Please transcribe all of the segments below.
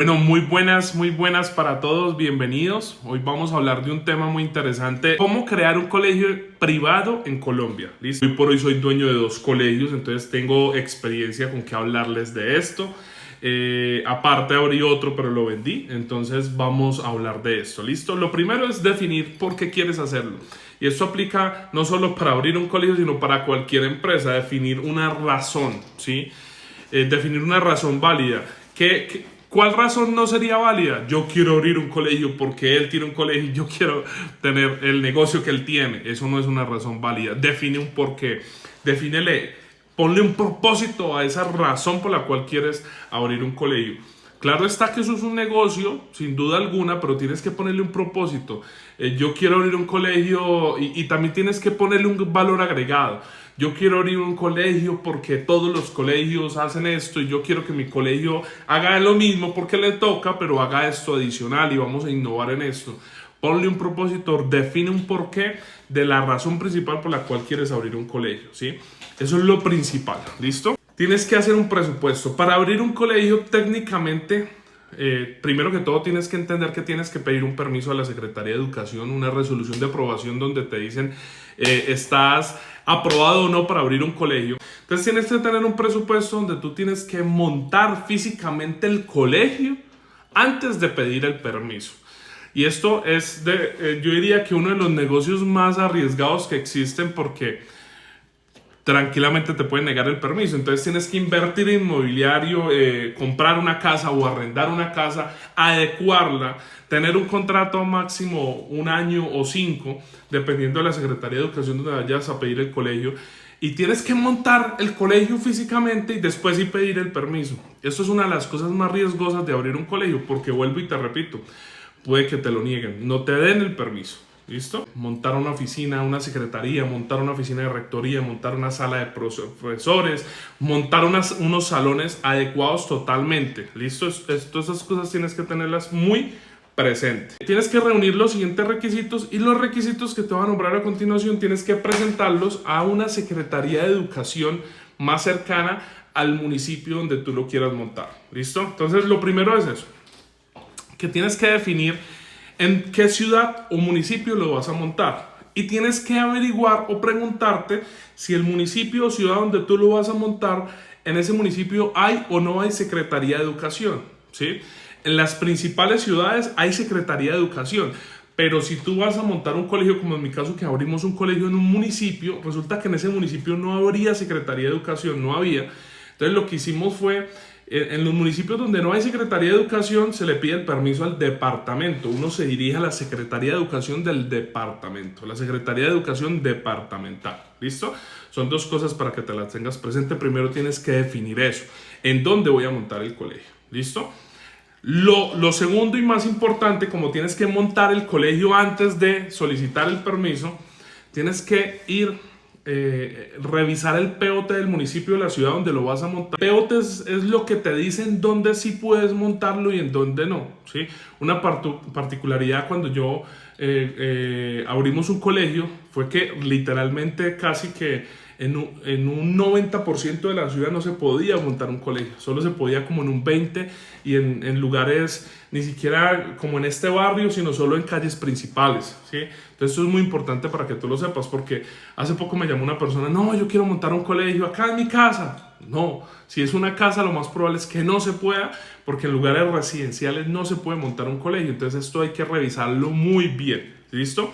Bueno, muy buenas para todos, bienvenidos. Hoy vamos a hablar de un tema muy interesante, cómo crear un colegio privado en Colombia. ¿Listo? Hoy por hoy soy dueño de 2 colegios, entonces tengo experiencia con qué hablarles de esto. Aparte abrí otro, pero lo vendí, entonces vamos a hablar de esto. ¿Listo? Lo primero es definir por qué quieres hacerlo. Y esto aplica no solo para abrir un colegio, sino para cualquier empresa, definir una razón, ¿sí? Definir una razón válida. ¿Cuál razón no sería válida? Yo quiero abrir un colegio porque él tiene un colegio y yo quiero tener el negocio que él tiene. Eso no es una razón válida. Define un porqué. Defínele, ponle un propósito a esa razón por la cual quieres abrir un colegio. Claro está que eso es un negocio, sin duda alguna, pero tienes que ponerle un propósito. Yo quiero abrir un colegio y también tienes que ponerle un valor agregado. Yo quiero abrir un colegio porque todos los colegios hacen esto y yo quiero que mi colegio haga lo mismo porque le toca, pero haga esto adicional y vamos a innovar en esto. Ponle un propósito, define un porqué de la razón principal por la cual quieres abrir un colegio, ¿sí? Eso es lo principal, ¿listo? Tienes que hacer un presupuesto. Para abrir un colegio técnicamente, primero que todo tienes que entender que tienes que pedir un permiso a la Secretaría de Educación, una resolución de aprobación donde te dicen estás aprobado o no para abrir un colegio. Entonces tienes que tener un presupuesto donde tú tienes que montar físicamente el colegio antes de pedir el permiso. Y esto es yo diría que uno de los negocios más arriesgados que existen porque tranquilamente te pueden negar el permiso. Entonces tienes que invertir en inmobiliario, comprar una casa o arrendar una casa, adecuarla, tener un contrato máximo 1 año o 5, dependiendo de la Secretaría de Educación donde vayas a pedir el colegio. Y tienes que montar el colegio físicamente y después sí pedir el permiso. Esto es una de las cosas más riesgosas de abrir un colegio porque vuelvo y te repito, puede que te lo nieguen, no te den el permiso. ¿Listo? Montar una oficina, una secretaría, montar una oficina de rectoría, montar una sala de profesores, montar unos salones adecuados totalmente. ¿Listo? Esas cosas tienes que tenerlas muy presentes. Tienes que reunir los siguientes requisitos y los requisitos que te voy a nombrar a continuación tienes que presentarlos a una secretaría de educación más cercana al municipio donde tú lo quieras montar. ¿Listo? Entonces lo primero es eso, que tienes que definir en qué ciudad o municipio lo vas a montar. Y tienes que averiguar o preguntarte si el municipio o ciudad donde tú lo vas a montar, en ese municipio hay o no hay Secretaría de Educación, ¿sí? En las principales ciudades hay Secretaría de Educación. Pero si tú vas a montar un colegio, como en mi caso que abrimos un colegio en un municipio, resulta que en ese municipio no habría Secretaría de Educación, no había. Entonces lo que hicimos fue, en los municipios donde no hay Secretaría de Educación, se le pide el permiso al departamento. Uno se dirige a la Secretaría de Educación del departamento, la Secretaría de Educación departamental. ¿Listo? Son dos cosas para que te las tengas presente. Primero tienes que definir eso. ¿En dónde voy a montar el colegio? ¿Listo? Lo segundo y más importante, como tienes que montar el colegio antes de solicitar el permiso, tienes que revisar el POT del municipio de la ciudad donde lo vas a montar. POT es lo que te dicen dónde sí puedes montarlo y en dónde no, ¿sí? Una particularidad cuando yo abrimos un colegio fue que literalmente casi que en un 90% de la ciudad no se podía montar un colegio, solo se podía como en un 20% y en lugares ni siquiera como en este barrio, sino solo en calles principales, ¿sí? Entonces esto es muy importante para que tú lo sepas, porque hace poco me llamó una persona, no, yo quiero montar un colegio acá en mi casa. No, si es una casa lo más probable es que no se pueda, porque en lugares residenciales no se puede montar un colegio, entonces esto hay que revisarlo muy bien, ¿listo?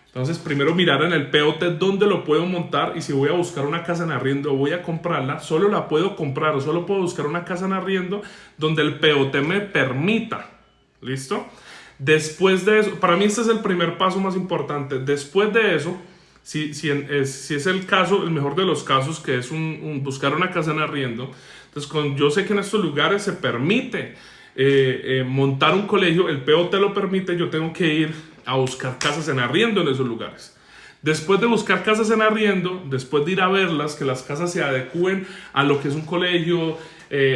Entonces primero mirar en el POT dónde lo puedo montar y si voy a buscar una casa en arriendo o voy a comprarla, solo la puedo comprar o solo puedo buscar una casa en arriendo donde el POT me permita. ¿Listo? Después de eso, para mí este es el primer paso más importante. Después de eso, si es el caso, el mejor de los casos, que es buscar una casa en arriendo, entonces yo sé que en estos lugares se permite montar un colegio, el POT lo permite, yo tengo que ir a buscar casas en arriendo en esos lugares. Después de buscar casas en arriendo, después de ir a verlas, que las casas se adecúen a lo que es un colegio,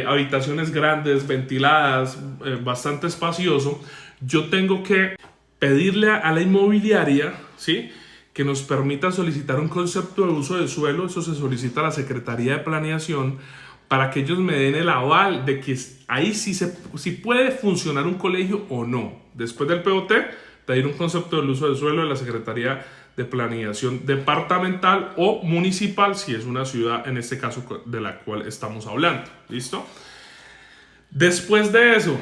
habitaciones grandes, ventiladas, bastante espacioso, yo tengo que pedirle a la inmobiliaria, ¿sí?, que nos permita solicitar un concepto de uso de suelo. Eso se solicita a la Secretaría de Planeación para que ellos me den el aval de que ahí sí puede funcionar un colegio o no. Después del POT, pedir un concepto del uso del suelo de la Secretaría de Planeación Departamental o Municipal, si es una ciudad, en este caso de la cual estamos hablando. ¿Listo? Después de eso,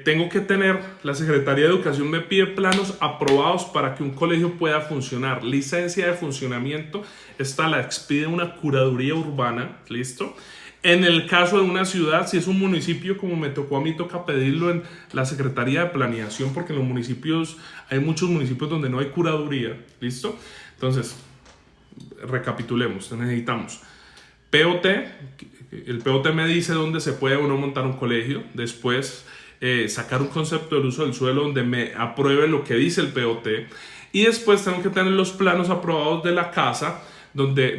tengo que tener, la Secretaría de Educación me pide planos aprobados para que un colegio pueda funcionar. Licencia de funcionamiento, esta la expide una curaduría urbana, ¿listo? En el caso de una ciudad, si es un municipio como me tocó a mí, toca pedirlo en la Secretaría de Planeación, porque en los municipios, hay muchos municipios donde no hay curaduría, ¿listo? Entonces, recapitulemos, necesitamos POT, el POT me dice dónde se puede o no montar un colegio. Después sacar un concepto del uso del suelo donde me apruebe lo que dice el POT, y después tengo que tener los planos aprobados de la casa donde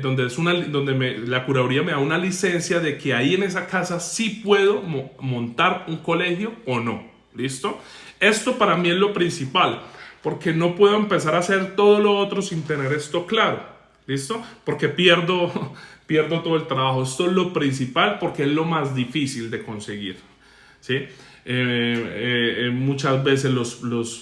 la curaduría me da una licencia de que ahí en esa casa sí puedo montar un colegio o no. ¿Listo? Esto para mí es lo principal, porque no puedo empezar a hacer todo lo otro sin tener esto claro. ¿Listo? Porque pierdo todo el trabajo. Esto es lo principal porque es lo más difícil de conseguir, ¿sí? Muchas veces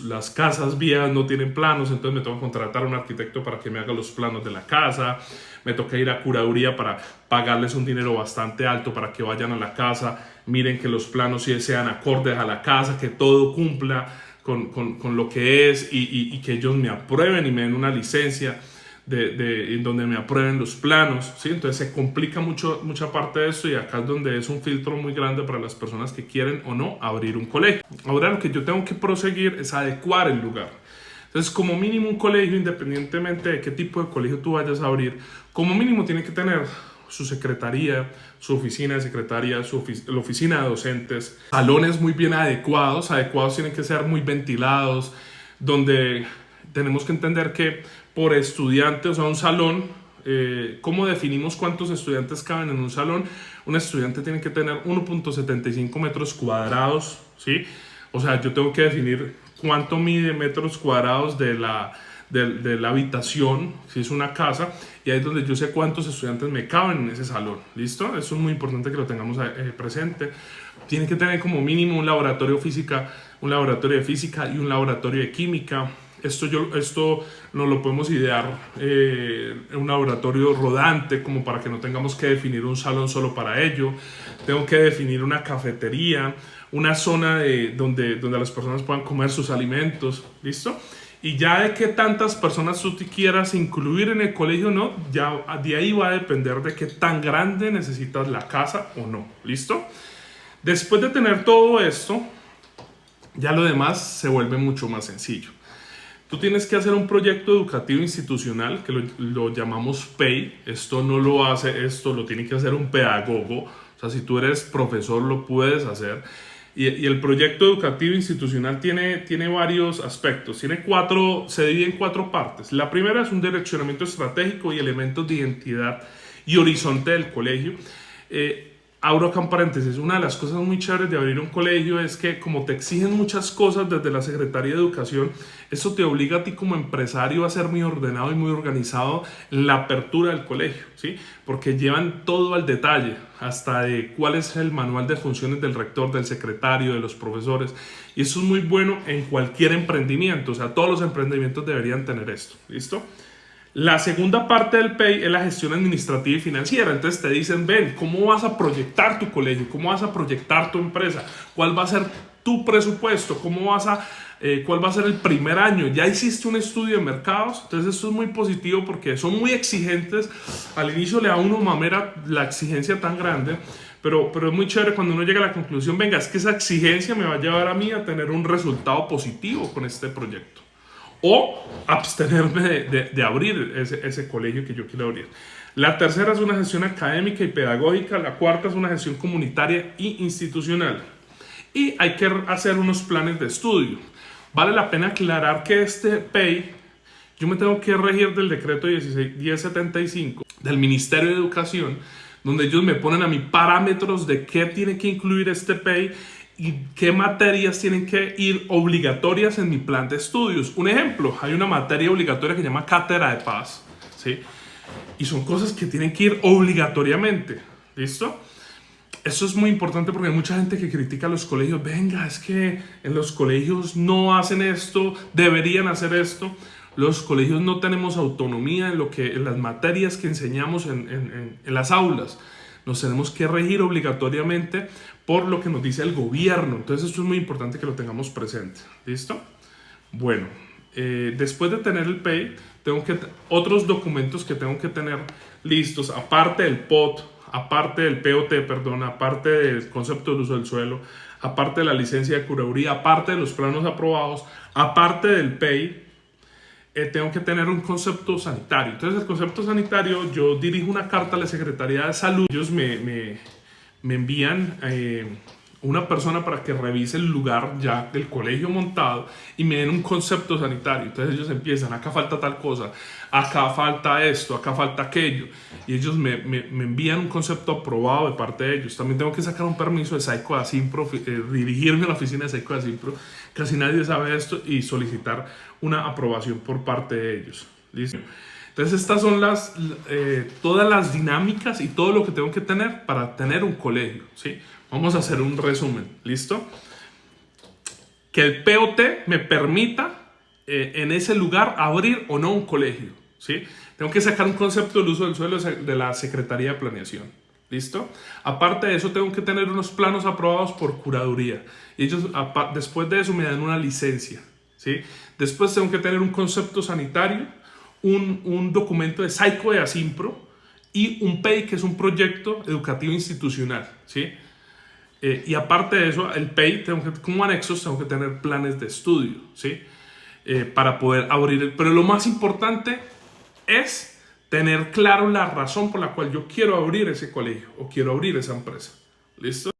las casas viejas no tienen planos, entonces me tengo que contratar a un arquitecto para que me haga los planos de la casa. Me toca ir a curaduría para pagarles un dinero bastante alto para que vayan a la casa, miren que los planos sí sean acordes a la casa, que todo cumpla con lo que es, y que ellos me aprueben y me den una licencia en donde me aprueben los planos, ¿sí? Entonces se complica mucha parte de esto, y acá es donde es un filtro muy grande para las personas que quieren o no abrir un colegio. Ahora lo que yo tengo que proseguir es adecuar el lugar. Entonces, como mínimo un colegio, independientemente de qué tipo de colegio tú vayas a abrir, como mínimo tiene que tener su secretaría, su oficina de secretaria, la oficina de docentes, salones muy bien adecuados tienen que ser muy ventilados, donde tenemos que entender que por estudiante, o sea, un salón, ¿cómo definimos cuántos estudiantes caben en un salón? Un estudiante tiene que tener 1.75 metros cuadrados, ¿sí? O sea, yo tengo que definir cuánto mide metros cuadrados de la habitación, si es una casa, y ahí es donde yo sé cuántos estudiantes me caben en ese salón. ¿Listo? Eso es muy importante que lo tengamos presente. Tiene que tener como mínimo un laboratorio de física y un laboratorio de química. Esto no lo podemos idear en un laboratorio rodante, como para que no tengamos que definir un salón solo para ello. Tengo que definir una cafetería, una zona donde las personas puedan comer sus alimentos. ¿Listo? Y ya de qué tantas personas tú te quieras incluir en el colegio, ¿no? Ya de ahí va a depender de qué tan grande necesitas la casa o no. ¿Listo? Después de tener todo esto, ya lo demás se vuelve mucho más sencillo. Tú tienes que hacer un proyecto educativo institucional, que lo llamamos PEI. Esto lo tiene que hacer un pedagogo. O sea, si tú eres profesor, lo puedes hacer. Y el proyecto educativo institucional tiene varios aspectos. Se divide en 4 partes. La primera es un direccionamiento estratégico y elementos de identidad y horizonte del colegio. Abro acá un paréntesis. Una de las cosas muy chéveres de abrir un colegio es que, como te exigen muchas cosas desde la Secretaría de Educación, eso te obliga a ti como empresario a ser muy ordenado y muy organizado en la apertura del colegio, ¿sí? Porque llevan todo al detalle, hasta de cuál es el manual de funciones del rector, del secretario, de los profesores. Y eso es muy bueno en cualquier emprendimiento. O sea, todos los emprendimientos deberían tener esto. ¿Listo? La segunda parte del PEI es la gestión administrativa y financiera. Entonces te dicen, ven, ¿cómo vas a proyectar tu colegio? ¿Cómo vas a proyectar tu empresa? ¿Cuál va a ser tu presupuesto? ¿Cuál va a ser el primer año? ¿Ya hiciste un estudio de mercados? Entonces esto es muy positivo porque son muy exigentes. Al inicio le da a uno mamera la exigencia tan grande, pero es muy chévere cuando uno llega a la conclusión, venga, es que esa exigencia me va a llevar a mí a tener un resultado positivo con este proyecto. O abstenerme de abrir ese colegio que yo quiero abrir. La tercera es una gestión académica y pedagógica. La cuarta es una gestión comunitaria e institucional. Y hay que hacer unos planes de estudio. Vale la pena aclarar que este PEI, yo me tengo que regir del decreto 1075 del Ministerio de Educación, donde ellos me ponen a mí parámetros de qué tiene que incluir este PEI y qué materias tienen que ir obligatorias en mi plan de estudios. Un ejemplo, hay una materia obligatoria que se llama Cátedra de Paz, ¿sí? Y son cosas que tienen que ir obligatoriamente, ¿listo? Eso es muy importante porque hay mucha gente que critica a los colegios. Venga, es que en los colegios no hacen esto, deberían hacer esto. Los colegios no tenemos autonomía en las materias que enseñamos en las aulas. Nos tenemos que regir obligatoriamente por lo que nos dice el gobierno. Entonces esto es muy importante que lo tengamos presente. ¿Listo? Bueno, después de tener el PEI, otros documentos que tengo que tener listos, aparte del POT, aparte del POT, perdón, aparte del concepto de uso del suelo, aparte de la licencia de curaduría, aparte de los planos aprobados, aparte del PEI, tengo que tener un concepto sanitario. Entonces, el concepto sanitario, yo dirijo una carta a la Secretaría de Salud. Ellos me envían una persona para que revise el lugar ya del colegio montado y me den un concepto sanitario. Entonces ellos empiezan, acá falta tal cosa, acá falta esto, acá falta aquello. Y ellos me envían un concepto aprobado de parte de ellos. También tengo que sacar un permiso de Saico de Asimpro, dirigirme a la oficina de Saico de Asimpro. Casi nadie sabe esto y solicitar una aprobación por parte de ellos. ¿Listo? Entonces estas son todas las dinámicas y todo lo que tengo que tener para tener un colegio, ¿sí? Vamos a hacer un resumen, ¿listo? Que el POT me permita en ese lugar abrir o no un colegio, ¿sí? Tengo que sacar un concepto del uso del suelo de la Secretaría de Planeación, ¿listo? Aparte de eso, tengo que tener unos planos aprobados por curaduría. Y ellos, después de eso, me dan una licencia, ¿sí? Después tengo que tener un concepto sanitario, un documento de Saico de Asimpro y un PEI, que es un proyecto educativo institucional, ¿sí? Y aparte de eso, el PEI, como anexos, tengo que tener planes de estudio, ¿sí? Para poder abrir. Pero lo más importante es tener claro la razón por la cual yo quiero abrir ese colegio o quiero abrir esa empresa. ¿Listo?